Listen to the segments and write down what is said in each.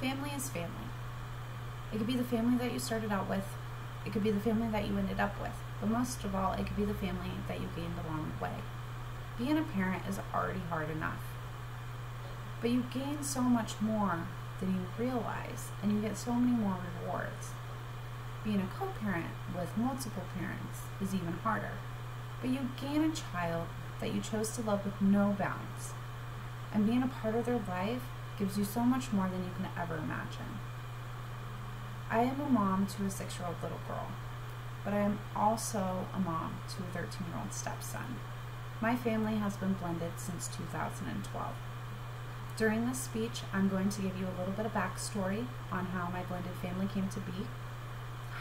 Family is family. It could be the family that you started out with. It could be the family that you ended up with. But most of all, it could be the family that you gained along the way. Being a parent is already hard enough. But you gain so much more than you realize, and you get so many more rewards. Being a co-parent with multiple parents is even harder. But you gain a child that you chose to love with no bounds. And being a part of their life gives you so much more than you can ever imagine. I am a mom to a 6-year-old little girl, but I am also a mom to a 13-year-old stepson. My family has been blended since 2012. During this speech, I'm going to give you a little bit of backstory on how my blended family came to be,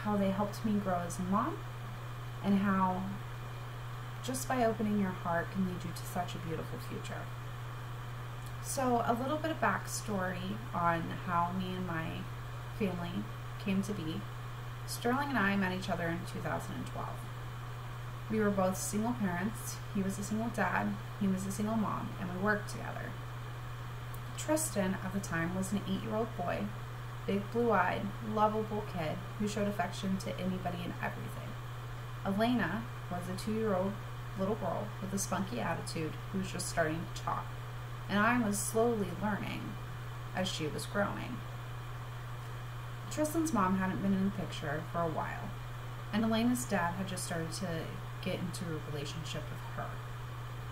how they helped me grow as a mom, and how just by opening your heart can lead you to such a beautiful future. So a little bit of backstory on how me and my family came to be. Sterling and I met each other in 2012. We were both single parents. He was a single dad, he was a single mom, and we worked together. Tristan at the time was an 8-year-old boy, big blue-eyed, lovable kid who showed affection to anybody and everything. Elena was a 2-year-old little girl with a spunky attitude who was just starting to talk, and I was slowly learning as she was growing. Tristan's mom hadn't been in the picture for a while, and Elena's dad had just started to get into a relationship with her.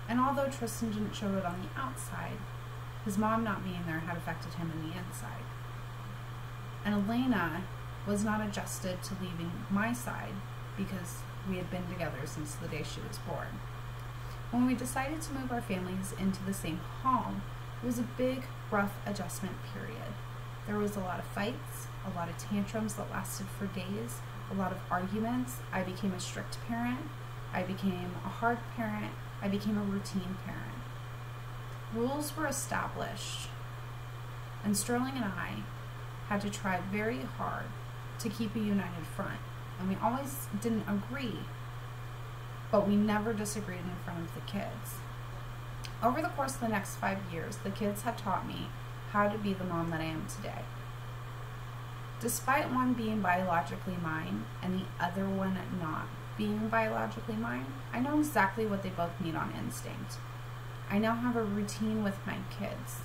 And although Tristan didn't show it on the outside, his mom not being there had affected him in the inside. And Elena was not adjusted to leaving my side because we had been together since the day she was born. When we decided to move our families into the same home, it was a big, rough adjustment period. There was a lot of fights, a lot of tantrums that lasted for days, a lot of arguments. I became a strict parent. I became a hard parent. I became a routine parent. Rules were established, and Sterling and I had to try very hard to keep a united front. And we always didn't agree, but we never disagreed in front of the kids. Over the course of the next 5 years, the kids have taught me how to be the mom that I am today. Despite one being biologically mine and the other one not being biologically mine, I know exactly what they both need on instinct. I now have a routine with my kids,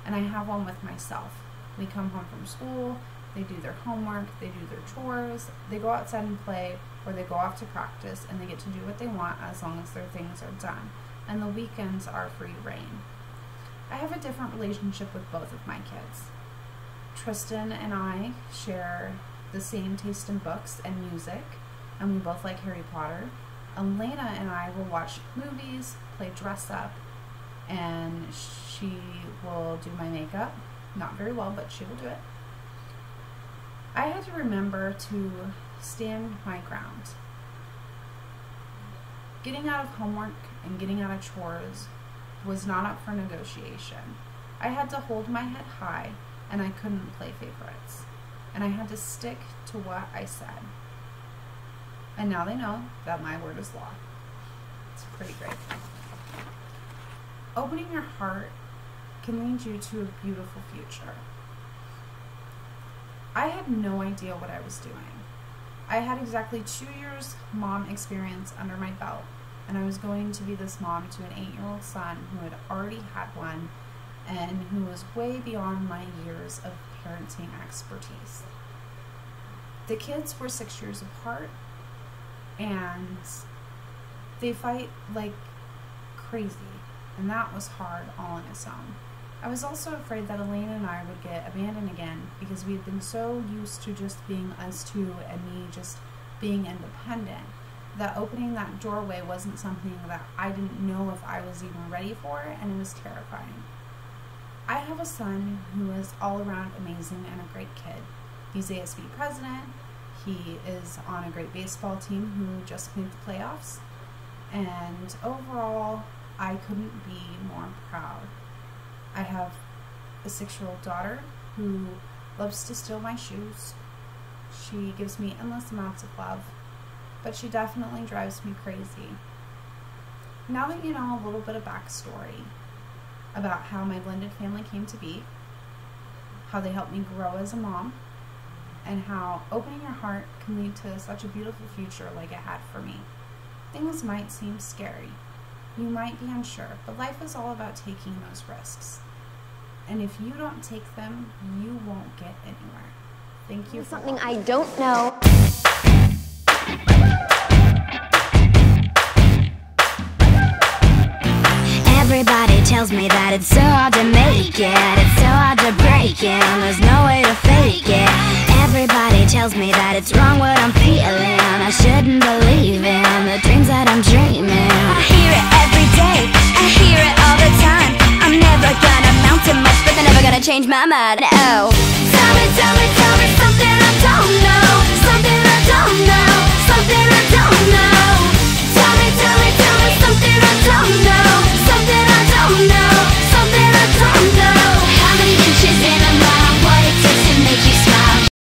and I have one with myself. We come home from school, they do their homework, they do their chores, they go outside and play, or they go off to practice, and they get to do what they want as long as their things are done. And the weekends are free reign. I have a different relationship with both of my kids. Tristan and I share the same taste in books and music, and we both like Harry Potter. Elena and I will watch movies, play dress up, and she will do my makeup. Not very well, but she will do it. I had to remember to stand my ground. Getting out of homework and getting out of chores was not up for negotiation. I had to hold my head high, and I couldn't play favorites. And I had to stick to what I said. And now they know that my word is law. It's pretty great. Opening your heart can lead you to a beautiful future. I had no idea what I was doing. I had exactly 2 years mom experience under my belt, and I was going to be this mom to an 8-year-old son who had already had one and who was way beyond my years of parenting expertise. The kids were 6 years apart, and they fight like crazy, and that was hard all on its own. I was also afraid that Elena and I would get abandoned again because we had been so used to just being us two and me just being independent that opening that doorway wasn't something that I didn't know if I was even ready for, and it was terrifying. I have a son who is all around amazing and a great kid. He's ASB president. He is on a great baseball team who just made the playoffs. And overall, I couldn't be more proud. I have a 6-year-old daughter who loves to steal my shoes. She gives me endless amounts of love, but she definitely drives me crazy. Now that you know a little bit of backstory about how my blended family came to be, how they helped me grow as a mom, and how opening your heart can lead to such a beautiful future like it had for me. Things might seem scary. You might be unsure, but life is all about taking those risks. And if you don't take them, you won't get anywhere. Thank you for something I don't know. Everybody tells me that it's so hard to make it, it's so hard to break it, and there's no way to fake it. Everybody tells me that it's wrong what I'm feeling, I shouldn't believe in the dreams that I'm dreaming. I hear it every day, I hear it all the time. I'm never gonna amount to much, but they're never gonna change my mind. Oh, tell me,